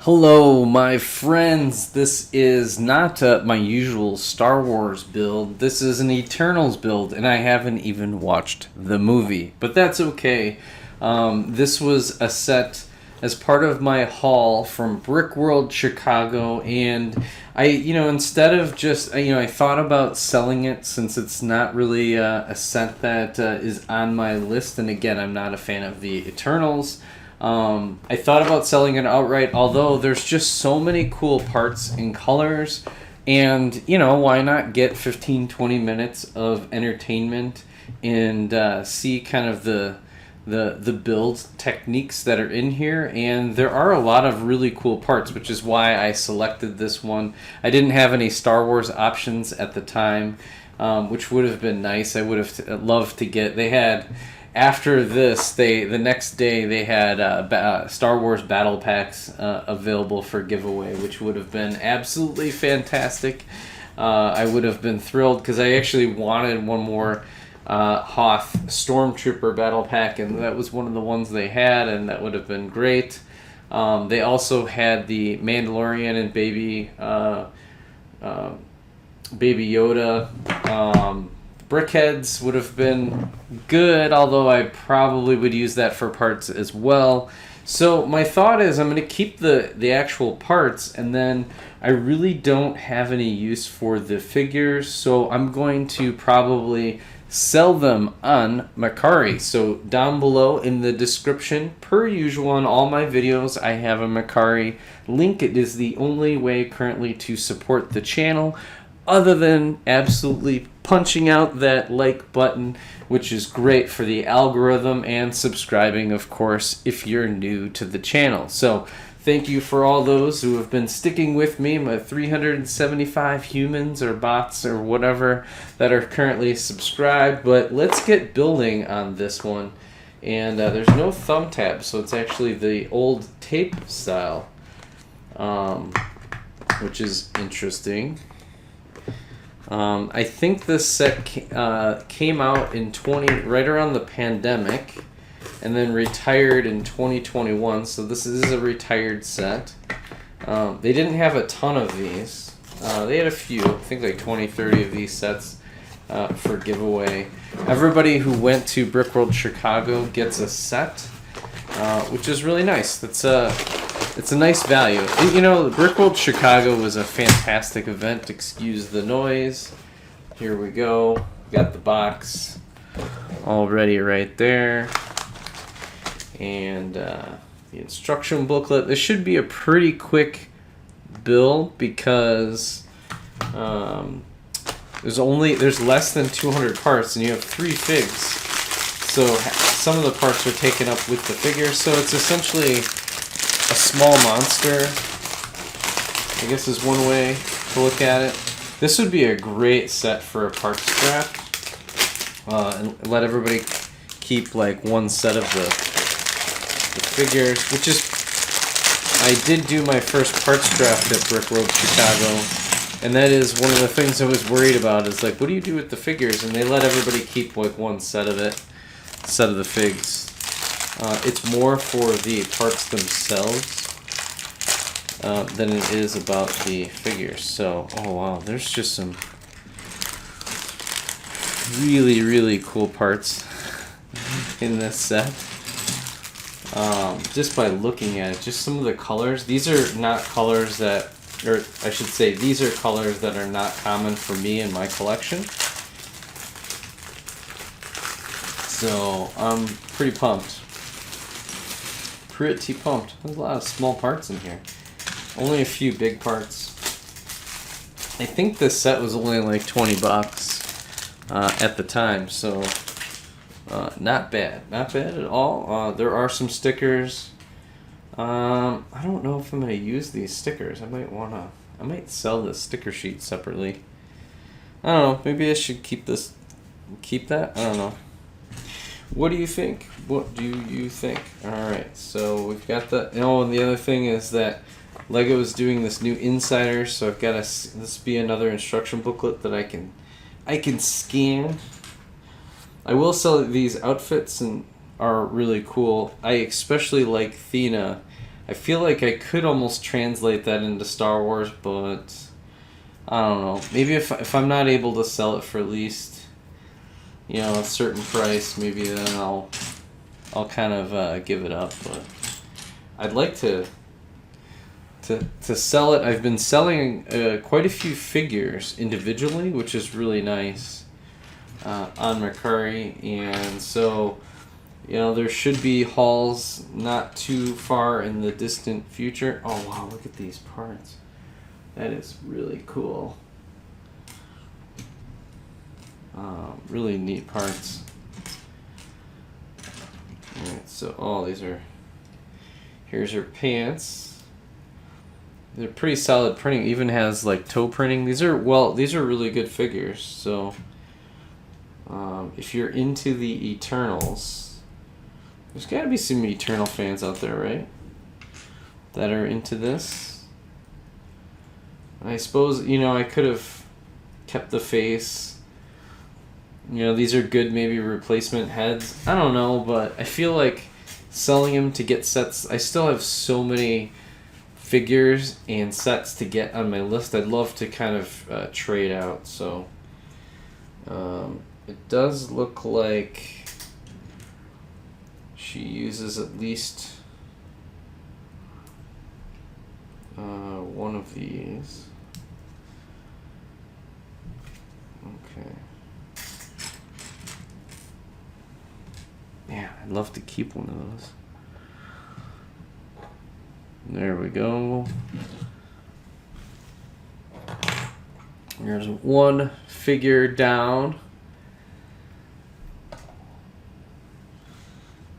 Hello, my friends. This is not my usual Star Wars build. This is an Eternals build, and I haven't even watched the movie. But that's okay. This was a set as part of my haul from Brickworld Chicago, and instead of just, I thought about selling it since it's not really a set that is on my list. And again, I'm not a fan of the Eternals. I thought about selling it outright, although there's just so many cool parts and colors, and why not get 15-20 minutes of entertainment and see kind of the build techniques that are in here. And there are a lot of really cool parts, which is why I selected this one. I didn't have any Star Wars options at the time, which would have been nice. I would have loved to get. They had. After this, the next day they had Star Wars battle packs available for giveaway, which would have been absolutely fantastic. I would have been thrilled because I actually wanted one more Hoth Stormtrooper battle pack, and that was one of the ones they had, and that would have been great. They also had the Mandalorian and Baby Yoda. Brickheads would have been good, although I probably would use that for parts as well. So my thought is I'm going to keep the actual parts, and then I really don't have any use for the figures, so I'm going to probably sell them on Mercari. So down below in the description, per usual on all my videos, I have a Mercari link. It is the only way currently to support the channel, other than absolutely punching out that like button, which is great for the algorithm, and subscribing, of course, if you're new to the channel. So thank you for all those who have been sticking with me, my 375 humans or bots or whatever that are currently subscribed. But let's get building on this one. And there's no thumb tab, so it's actually the old tape style, which is interesting. I think this set came out in right around the pandemic, and then retired in 2021. So this is a retired set. They didn't have a ton of these. They had a few, I think like 20, 30 of these sets for giveaway. Everybody who went to Brickworld Chicago gets a set, which is really nice. It's a nice value. Brickworld Chicago was a fantastic event. Excuse the noise. Here we go. Got the box already right there. And the instruction booklet. This should be a pretty quick build because there's less than 200 parts, and you have 3 figs. So some of the parts are taken up with the figures. So it's essentially a small monster, I guess, is one way to look at it. This would be a great set for a parts draft, and let everybody keep like one set of the figures, which is, I did do my first parts draft at Brickworld Chicago, and that is one of the things I was worried about, is like, what do you do with the figures? And they let everybody keep like one set of the figs. It's more for the parts themselves than it is about the figures. So, oh wow, there's just some really, really cool parts in this set. Just by looking at it, just some of the colors. These are not colors that, or I should say, these are colors that are not common for me in my collection. So, I'm pretty pumped. Pretty pumped. There's a lot of small parts in here. Only a few big parts. I think this set was only like $20 at the time, so not bad. Not bad at all. There are some stickers. I don't know if I'm going to use these stickers. I might sell this sticker sheet separately. I don't know. Maybe I should keep that? I don't know. What do you think? What do you think? Alright, so we've got the... and the other thing is that LEGO is doing this new insider, so I've got this be another instruction booklet that I can scan. I will sell these outfits, and are really cool. I especially like Thena I feel like I could almost translate that into Star Wars, but I don't know. Maybe if I'm not able to sell it for at least, a certain price, maybe then I'll kind of give it up. But I'd like to sell it. I've been selling quite a few figures individually, which is really nice on Mercari, and so there should be hauls not too far in the distant future. Oh wow, look at these parts. That is really cool. Really neat parts. Alright, so here's her pants. They're pretty solid printing. Even has like toe printing. These are really good figures. So if you're into the Eternals, there's got to be some Eternal fans out there, right? That are into this. I suppose I could have kept the face. These are good maybe replacement heads. I don't know, but I feel like selling them to get sets. I still have so many figures and sets to get on my list. I'd love to kind of trade out. So it does look like she uses at least one of these. Okay. Yeah, I'd love to keep one of those. There we go. There's one figure down.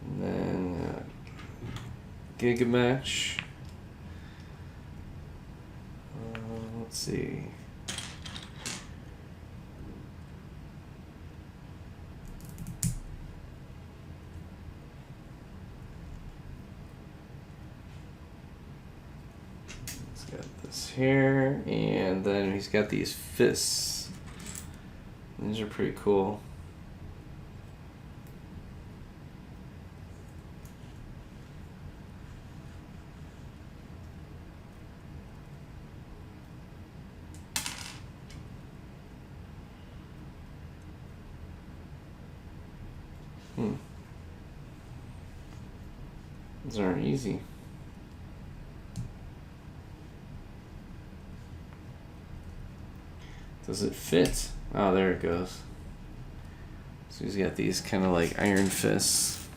And then Gigamesh. Let's see. Here, and then he's got these fists. These are pretty cool. These aren't easy. Does it fit? Oh, there it goes. So he's got these kind of like iron fists.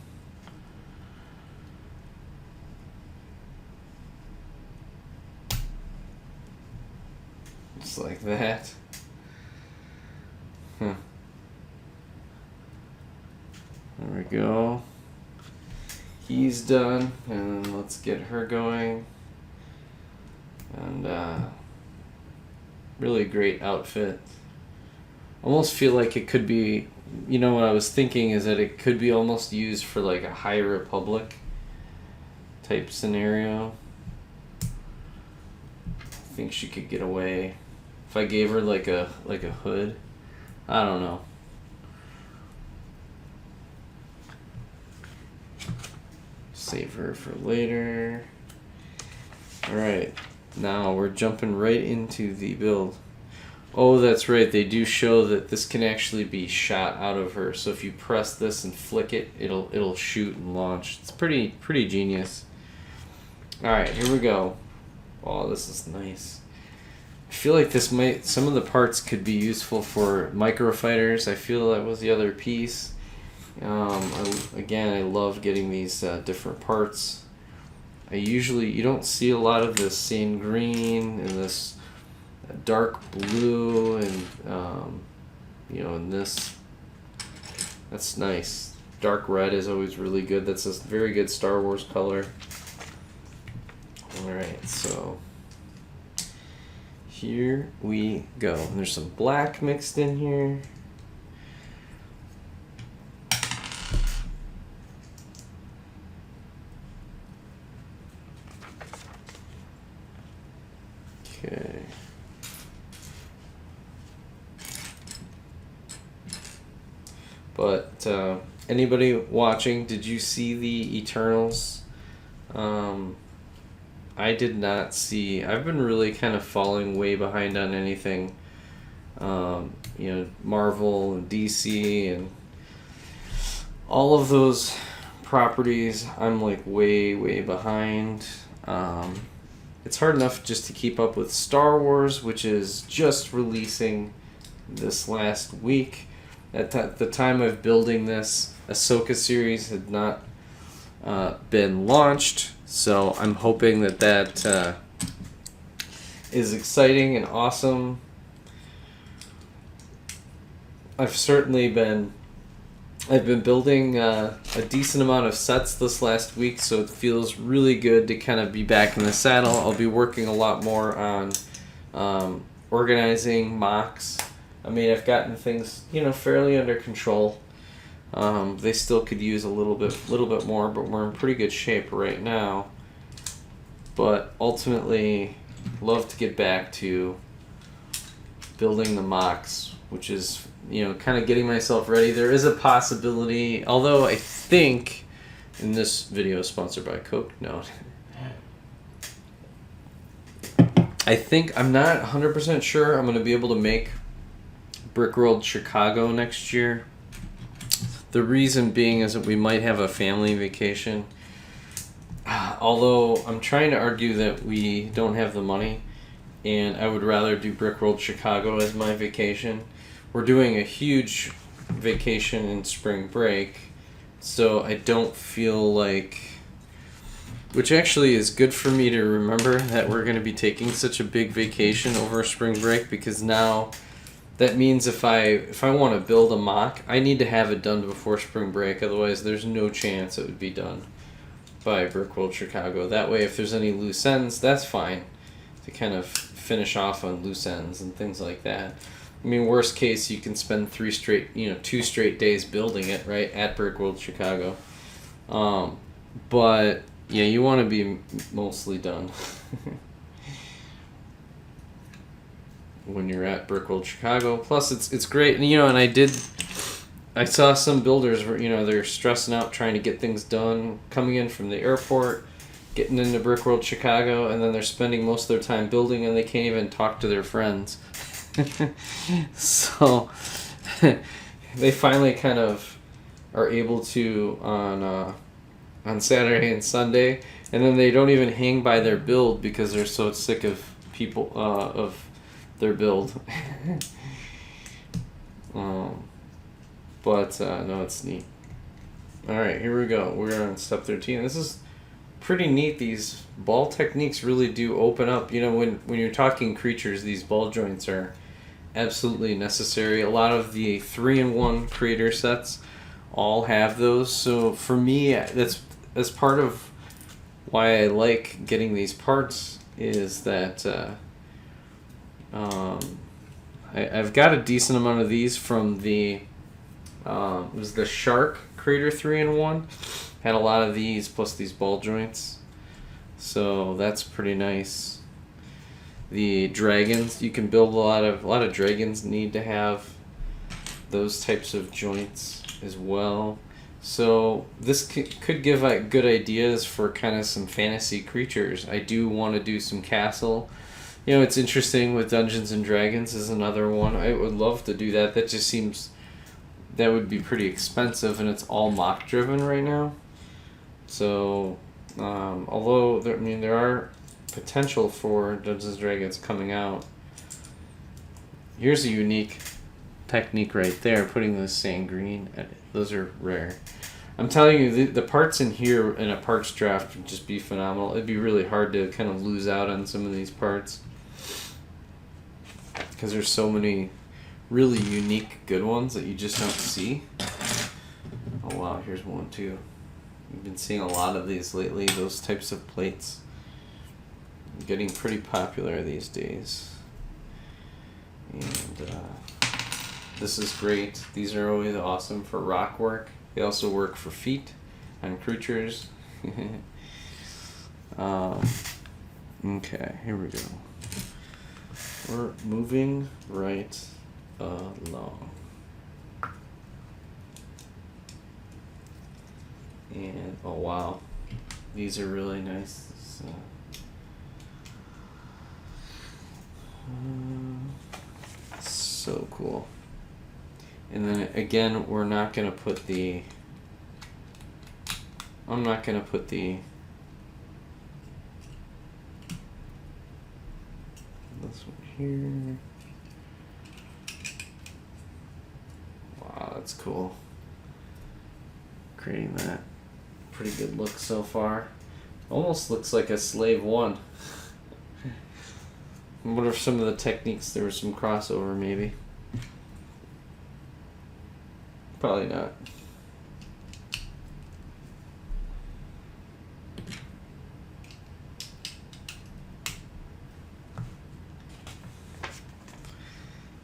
Just like that. Huh. There we go. He's done, and let's get her going. And really great outfit. Almost feel like it could be, what I was thinking is that it could be almost used for like a High Republic type scenario. I think she could get away if I gave her like a hood. I don't know. Save her for later. Alright, now we're jumping right into the build. Oh, that's right, they do show that this can actually be shot out of her. So if you press this and flick it, it'll shoot and launch. It's pretty genius. Alright, here we go. Oh, this is nice. I feel like some of the parts could be useful for microfighters. I feel that was the other piece. I love getting these different parts. You don't see a lot of this sand green and this dark blue and and this. That's nice. Dark red is always really good. That's a very good Star Wars color. Alright, so here we go. And there's some black mixed in here. Okay. But anybody watching, did you see the Eternals I did not see. I've been really kind of falling way behind on anything. Marvel and DC and all of those properties. I'm like way, way behind. It's hard enough just to keep up with Star Wars, which is just releasing this last week. At the time of building this, Ahsoka series had not been launched, so I'm hoping that is exciting and awesome. I've been building a decent amount of sets this last week, so it feels really good to kind of be back in the saddle. I'll be working a lot more on organizing mocks. I mean, I've gotten things, fairly under control. They still could use a little bit more, but we're in pretty good shape right now. But ultimately, love to get back to building the mocks, which is, kind of getting myself ready. There is a possibility, although I think, in this video sponsored by Coke, no. I think, I'm not 100% sure I'm going to be able to make Brickworld Chicago next year. The reason being is that we might have a family vacation. Although I'm trying to argue that we don't have the money, and I would rather do Brickworld Chicago as my vacation. We're doing a huge vacation in spring break, so I don't feel like... Which actually is good for me to remember that we're going to be taking such a big vacation over spring break, because now that means if I want to build a mock, I need to have it done before spring break, otherwise there's no chance it would be done by Brickworld Chicago. That way, if there's any loose ends, that's fine to kind of finish off on loose ends and things like that. I mean, worst case, you can spend 2 straight days building it, right, at Brickworld Chicago. But, yeah, you want to be mostly done when you're at Brickworld Chicago. Plus, it's great, and I saw some builders where, they're stressing out trying to get things done, coming in from the airport, getting into Brickworld Chicago, and then they're spending most of their time building, and they can't even talk to their friends. So they finally kind of are able to on Saturday and Sunday, and then they don't even hang by their build because they're so sick of people of their build. But no, it's neat. All right, here we go. We're on step 13. This is pretty neat. These ball techniques really do open up. When you're talking creatures, these ball joints are absolutely necessary. A lot of the 3-in-1 creator sets all have those. So for me, that's part of why I like getting these parts, is that I've got a decent amount of these from the it was the Shark Creator 3-in-1. Had a lot of these plus these ball joints, so that's pretty nice. The dragons, you can build a lot of dragons need to have those types of joints as well. So this could give good ideas for kind of some fantasy creatures. I do want to do some castle. It's interesting with Dungeons and Dragons is another one. I would love to do that. That just seems that would be pretty expensive, and it's all mock driven right now. So although there are potential for Dungeons and Dragons coming out. Here's a unique technique right there, putting those sand green. Those are rare. I'm telling you, the parts in here in a parts draft would just be phenomenal. It'd be really hard to kind of lose out on some of these parts, because there's so many really unique good ones that you just don't see. Oh wow, here's one too. I've been seeing a lot of these lately, those types of plates. Getting pretty popular these days. And this is great. These are always awesome for rock work. They also work for feet and creatures. Okay, here we go. We're moving right along. And oh wow, these are really nice. So cool. And then again, we're not going to put the... I'm not going to put the... This one here. Wow, that's cool. Creating that. Pretty good look so far. Almost looks like a Slave 1. What are some of the techniques? There was some crossover, maybe. Probably not.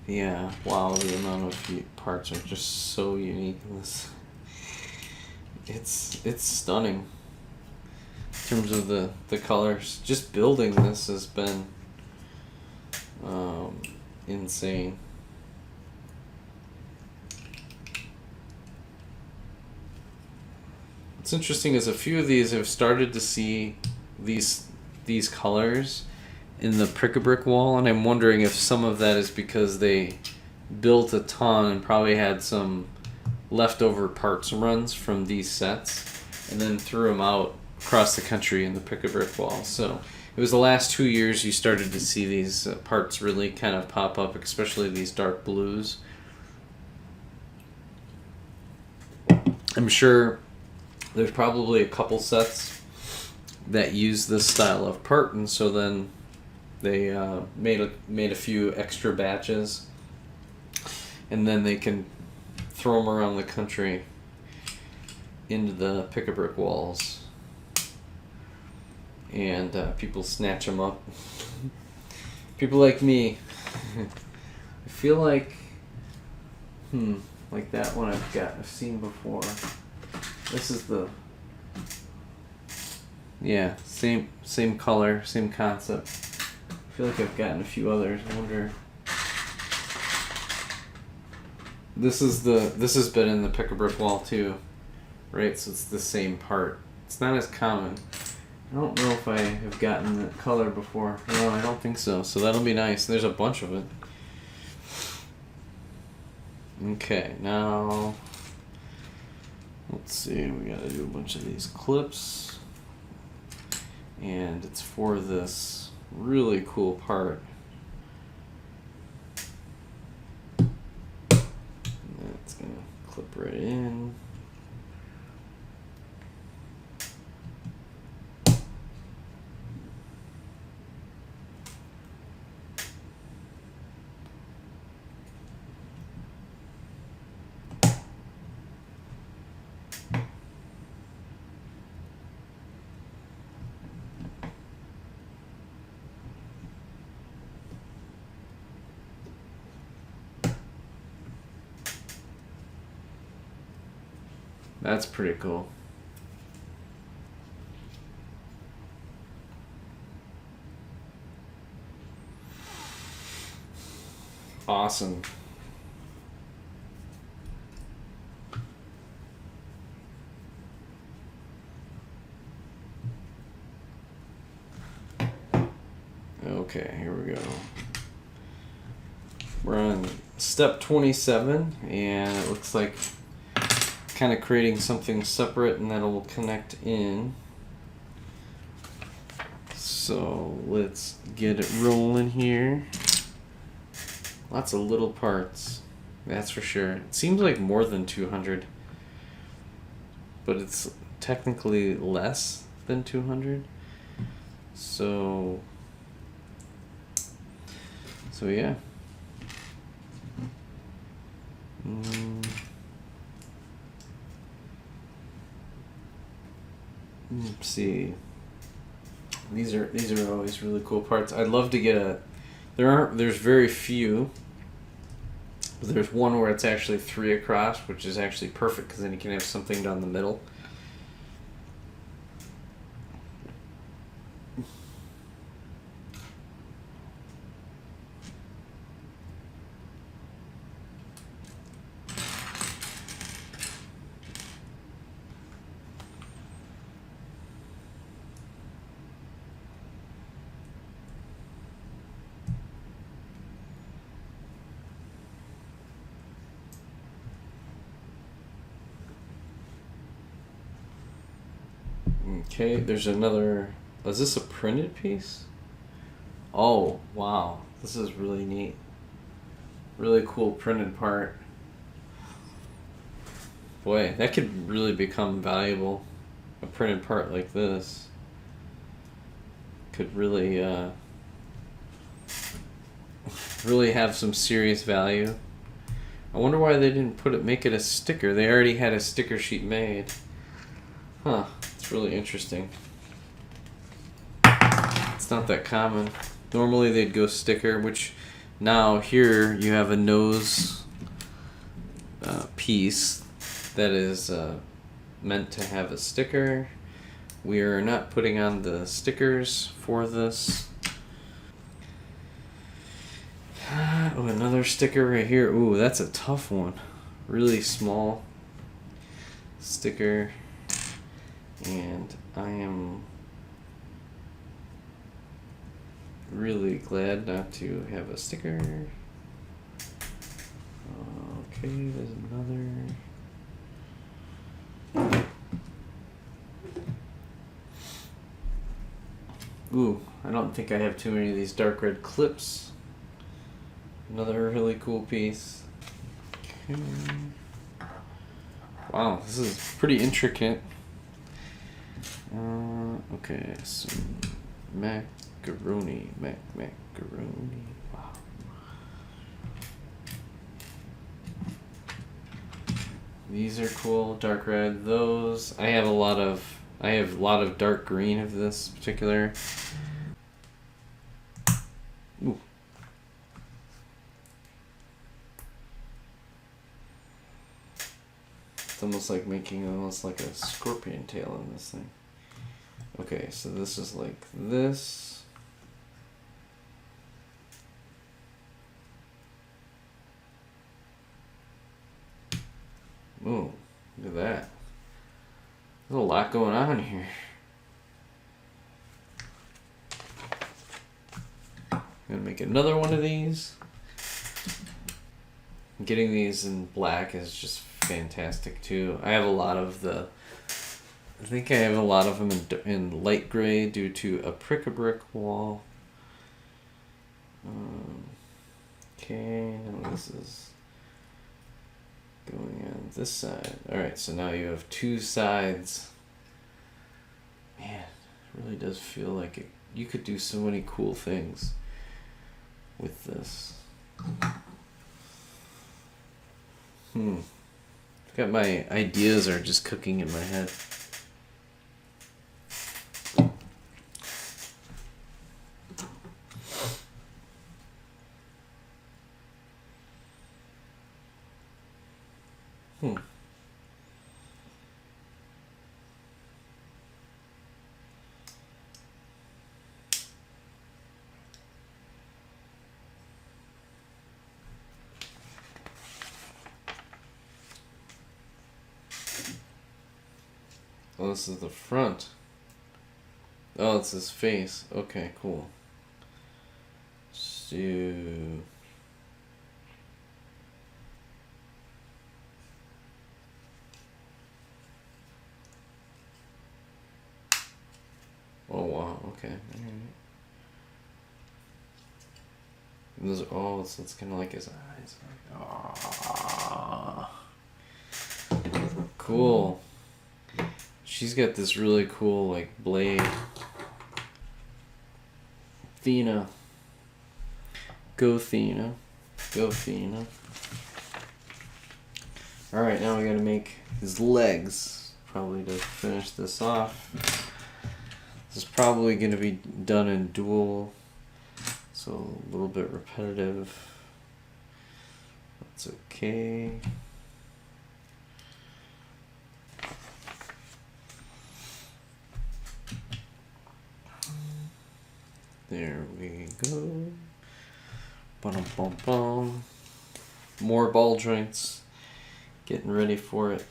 Yeah, wow, the amount of parts are just so unique in this. It's stunning in terms of the colors. Just building this has been insane. What's interesting is a few of these have started to see these colors in the brick wall, and I'm wondering if some of that is because they built a ton and probably had some leftover parts runs from these sets and then threw them out across the country in the brick wall. So it was the last 2 years you started to see these parts really kind of pop up, especially these dark blues. I'm sure there's probably a couple sets that use this style of part, and so then they made a few extra batches, and then they can throw them around the country into the pick-a-brick walls, and people snatch them up. People like me. I feel like that one I've seen before. This is the same color, same concept. I feel like I've gotten a few others. I wonder. This has been in the pick-a-brick wall too, right? So it's the same part. It's not as common. I don't know if I have gotten the color before. No, I don't think so. So that'll be nice. There's a bunch of it. Okay, now let's see. We gotta do a bunch of these clips, and it's for this really cool part. That's gonna clip right in. That's pretty cool. Awesome. Okay, here we go. We're on step 27, and it looks like kind of creating something separate, and that'll connect in. So let's get it rolling here. Lots of little parts, that's for sure. It seems like more than 200, but it's technically less than 200. So yeah. Let's see. These are always really cool parts. I'd love to get there's very few. But there's one where it's actually 3 across, which is actually perfect because then you can have something down the middle. Okay, there's another. Is this a printed piece? Oh, wow. This is really neat. Really cool printed part. Boy, that could really become valuable. A printed part like this could really have some serious value. I wonder why they didn't make it a sticker. They already had a sticker sheet made. Huh, it's really interesting. It's not that common. Normally they'd go sticker, which now here you have a nose piece that is meant to have a sticker. We are not putting on the stickers for this. Oh, another sticker right here. Ooh, that's a tough one. Really small sticker. And I am really glad not to have a sticker. Okay, there's another. Ooh, I don't think I have too many of these dark red clips. Another really cool piece. Okay. Wow, this is pretty intricate. Okay, some macaroni. Wow. These are cool, dark red. Those I have a lot of dark green of this particular. Ooh. It's almost like making almost like a scorpion tail in this thing. Okay, so this is like this. Ooh, look at that. There's a lot going on here. I'm gonna make another one of these. Getting these in black is just fantastic too. I have a lot of the. I think I have a lot of them in light gray due to a brick wall. Okay, now this is going on this side. Alright, so now you have two sides. Man, it really does feel like it. You could do so many cool things with this. Got my ideas are just cooking in my head. Oh, this is the front. Oh, it's his face. Okay, cool. So... Oh, wow, okay. And those, oh, so it's kind of like his eyes. Oh. Cool. She's got this really cool, like, blade. Thena. Go Thena. Go Thena. Alright, now we gotta make his legs. Probably to finish this off. This is probably gonna be done in dual. So a little bit repetitive. That's okay. There we go. Ba-dum-bum-bum. More ball joints. Getting ready for it.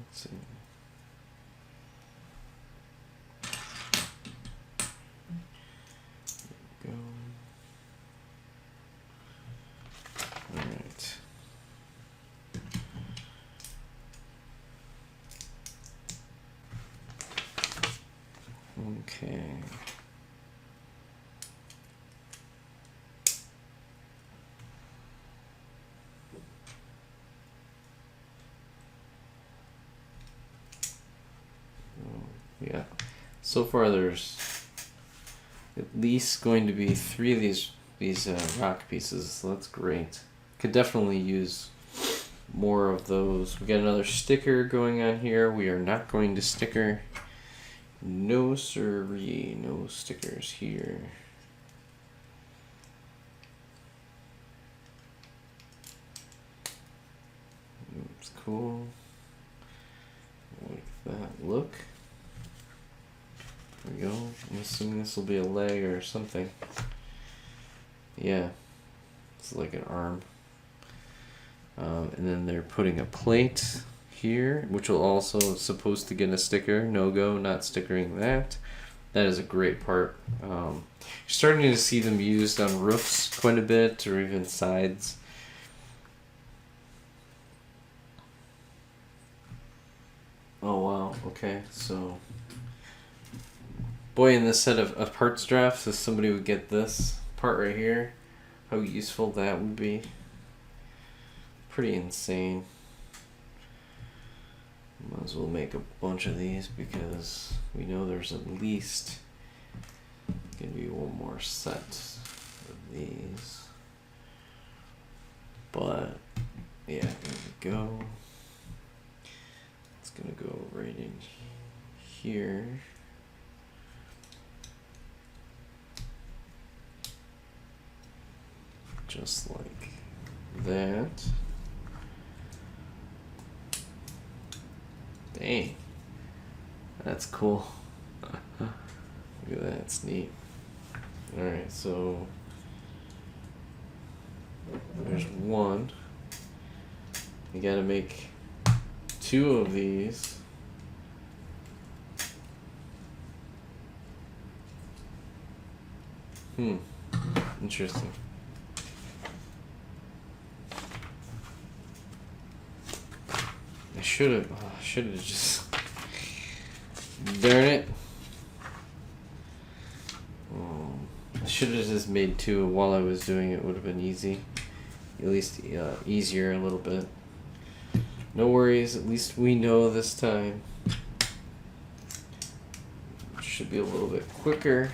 Let's see. There we go. Alright. Okay. Yeah. So far, there's at least going to be 3 of these rock pieces. So that's great. Could definitely use more of those. We got another sticker going on here. We are not going to sticker. No siree, no stickers here. It's cool. Like that look. There we go. I'm assuming this will be a leg or something. Yeah. It's like an arm. And then they're putting a plate here, which will also supposed to get a sticker. No go, not stickering that. That is a great part. You're starting to see them used on roofs quite a bit, or even sides. Oh wow, okay, so boy, in this set of parts drafts, if somebody would get this part right here, how useful that would be. Pretty insane. Might as well make a bunch of these because we know there's at least gonna be one more set of these. But yeah, here we go. It's gonna go right in here. Just like that. Dang. That's cool. Look at that, it's neat. Alright, so there's one. You gotta make 2 of these. Interesting. I should have just. Darn it. I should have just made 2 while I was doing it. Would have been easy. At least easier a little bit. No worries. At least we know this time. Should be a little bit quicker.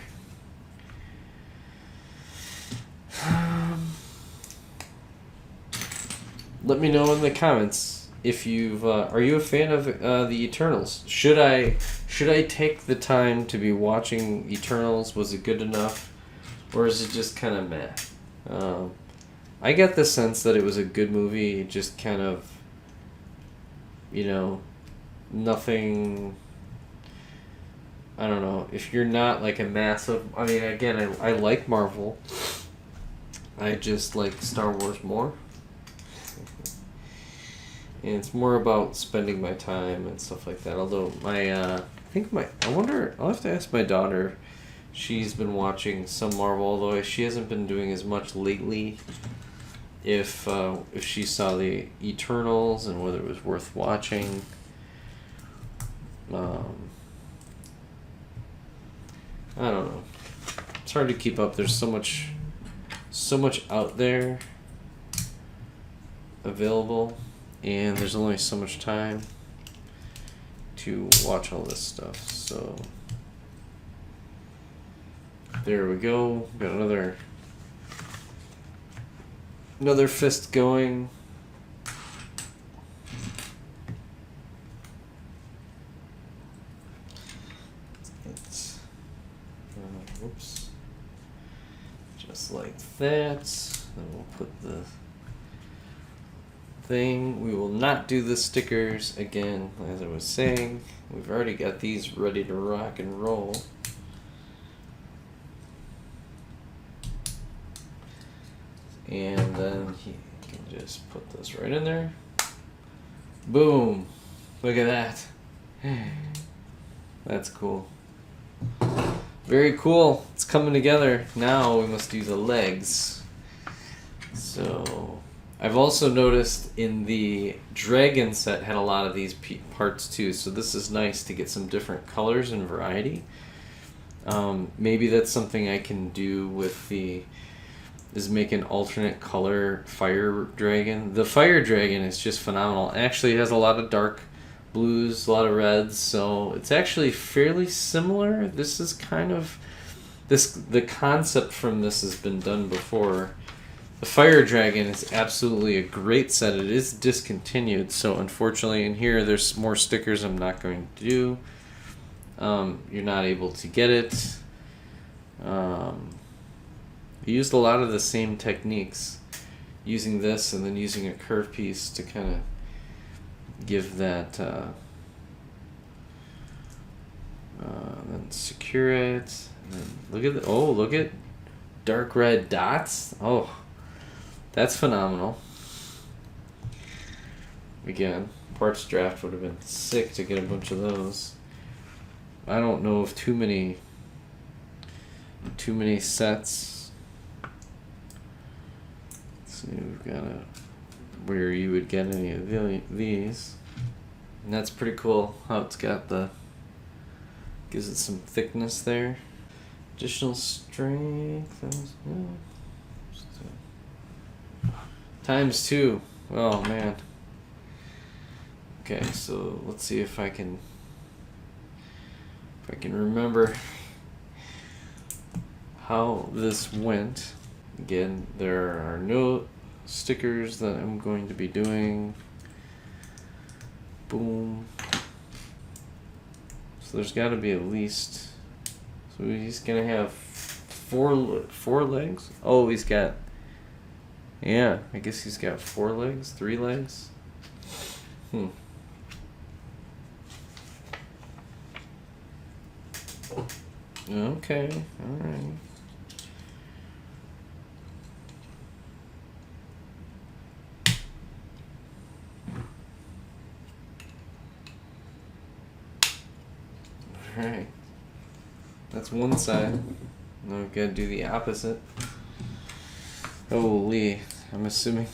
Let me know in the comments if you've are you a fan of the Eternals? Should I take the time to be watching Eternals? Was it good enough, or is it just kind of meh? I get the sense that it was a good movie, just kind of, nothing. I don't know. If you're not like a massive, I mean, again, I like Marvel. I just like Star Wars more. And it's more about spending my time and stuff like that. Although I wonder, I'll have to ask my daughter. She's been watching some Marvel, although she hasn't been doing as much lately. If she saw the Eternals and whether it was worth watching. I don't know. It's hard to keep up. There's so much out there available. And there's only so much time to watch all this stuff. So there we go. Got another fist going. It's whoops. Just like that. Then we'll put the thing. We will not do the stickers again, as I was saying. We've already got these ready to rock and roll. And then you can just put this right in there. Boom! Look at that. That's cool. Very cool. It's coming together. Now we must do the legs. So I've also noticed in the Dragon set had a lot of these parts too, so this is nice to get some different colors and variety. Maybe that's something I can do with is make an alternate color fire dragon. The fire dragon is just phenomenal. Actually, it has a lot of dark blues, a lot of reds, so it's actually fairly similar. This is kind of the concept from this has been done before. The fire dragon is absolutely a great set. It is discontinued, so unfortunately in here there's more stickers I'm not going to do. You're not able to get it. I used a lot of the same techniques, using this and then using a curve piece to kind of give that, then secure it. And then look at dark red dots. Oh, that's phenomenal. Again, parts draft would have been sick to get a bunch of those. I don't know of too many sets. Let's see, we've got where you would get any of these. And that's pretty cool how it's got gives it some thickness there. Additional strength. Times 2. Oh man. Okay, so let's see if I can remember how this went. Again, there are no stickers that I'm going to be doing. Boom. So there's got to be at least. So he's gonna have four legs. Oh, he's got. Yeah, I guess he's got 4 legs, 3 legs. Okay, alright. Alright. That's one side. Now we've got to do the opposite. Holy, I'm assuming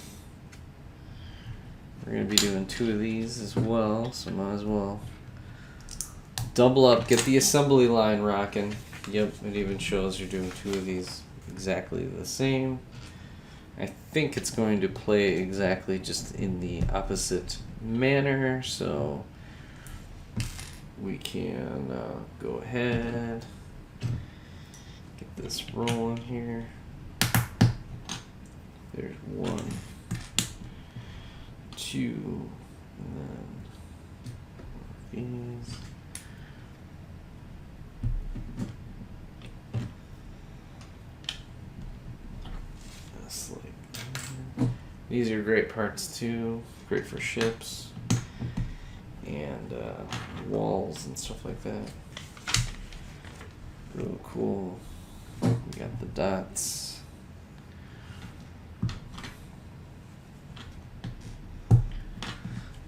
we're going to be doing 2 of these as well, so might as well double up, get the assembly line rocking. Yep, it even shows you're doing 2 of these exactly the same. I think it's going to play exactly just in the opposite manner, so we can go ahead, get this rolling here. There's 1, 2, and then these. These are great parts too, great for ships and walls and stuff like that. Real cool. We got the dots.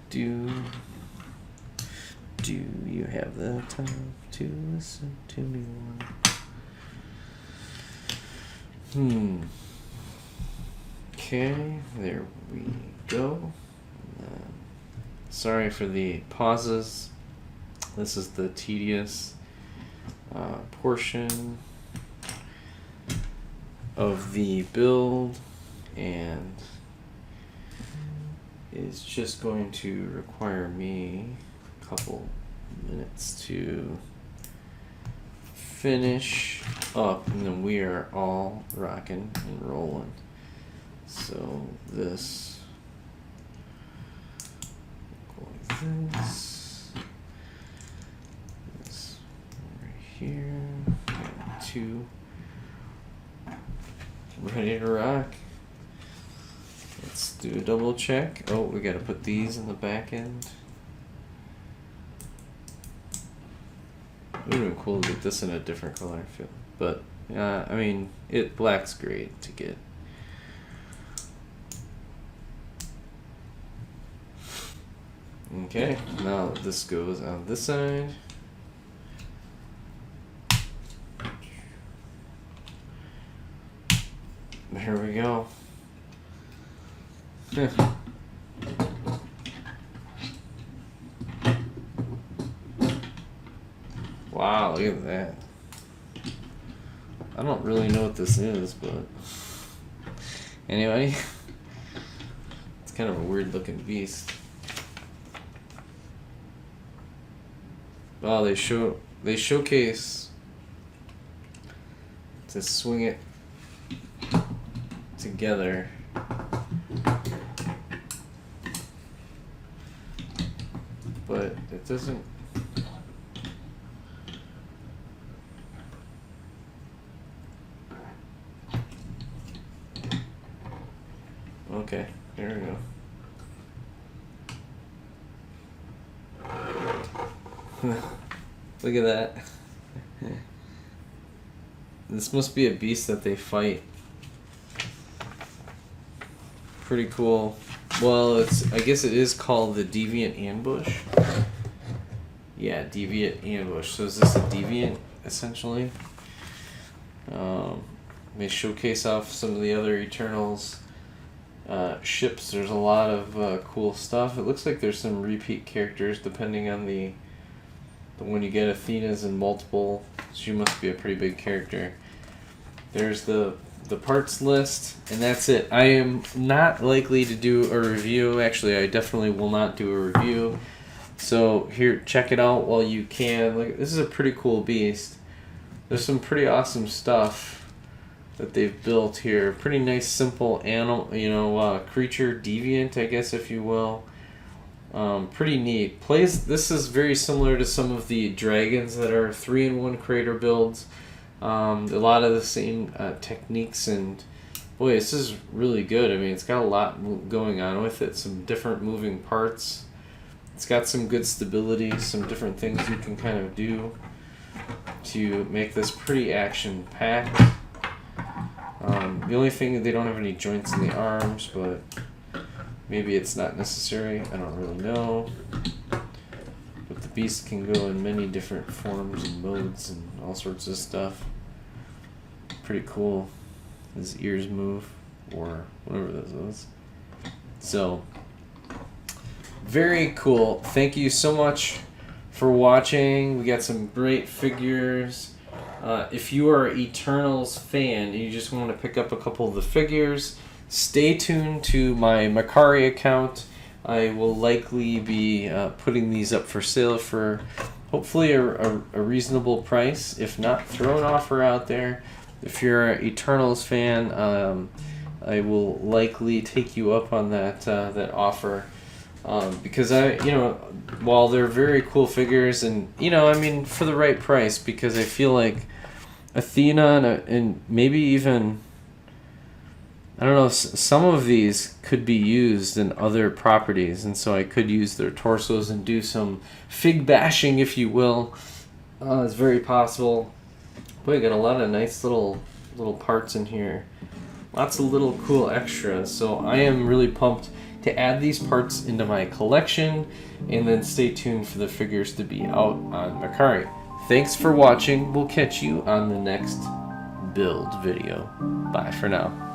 Do you have the time to listen to me? Okay, there we go. Sorry for the pauses. This is the tedious portion of the build, and is just going to require me a couple minutes to finish up, and then we are all rocking and rolling. So this, this right here, got 2, ready to rock. Let's do a double check. Oh, we got to put these in the back end. It would have been cool to get this in a different color, but I mean, black's great to get. Okay, now this goes on this side. There we go. Wow, look at that. I don't really know what this is, but anyway, it's kind of a weird looking beast. Oh, they showcase to swing it together. But it doesn't. Okay, there we go. Look at that. This must be a beast that they fight. Pretty cool. Well, I guess it is called the Deviant Ambush. Yeah, Deviant Ambush. So is this a Deviant, essentially? They showcase off some of the other Eternals ships. There's a lot of cool stuff. It looks like there's some repeat characters depending on the when you get Athena's in multiple. She must be a pretty big character. There's the parts list, and that's it. I am not likely to do a review. Actually, I definitely will not do a review. So here, check it out while you can. Look, this is a pretty cool beast. There's some pretty awesome stuff that they've built here. Pretty nice, simple animal, creature, deviant, I guess, if you will. Pretty neat. This is very similar to some of the dragons that are 3-in-1 creator builds. A lot of the same techniques, and boy, this is really good. I mean, it's got a lot going on with it. Some different moving parts. It's got some good stability, some different things you can kind of do to make this pretty action-packed. The only thing, they don't have any joints in the arms, but maybe it's not necessary. I don't really know. But the beast can go in many different forms and modes and all sorts of stuff. Pretty cool. His ears move, or whatever this is. So, very cool. Thank you so much for watching. We got some great figures. If you are an Eternals fan and you just want to pick up a couple of the figures, stay tuned to my Mercari account. I will likely be putting these up for sale for hopefully a reasonable price. If not, throw an offer out there. If you're an Eternals fan, I will likely take you up on that offer. Because while they're very cool figures, and for the right price, because I feel like Athena and maybe even, I don't know, some of these could be used in other properties, and so I could use their torsos and do some fig bashing, if you will. It's very possible. Boy, got a lot of nice little parts in here. Lots of little cool extras. So I am really pumped to add these parts into my collection, and then stay tuned for the figures to be out on Mercari. Thanks for watching. We'll catch you on the next build video. Bye for now.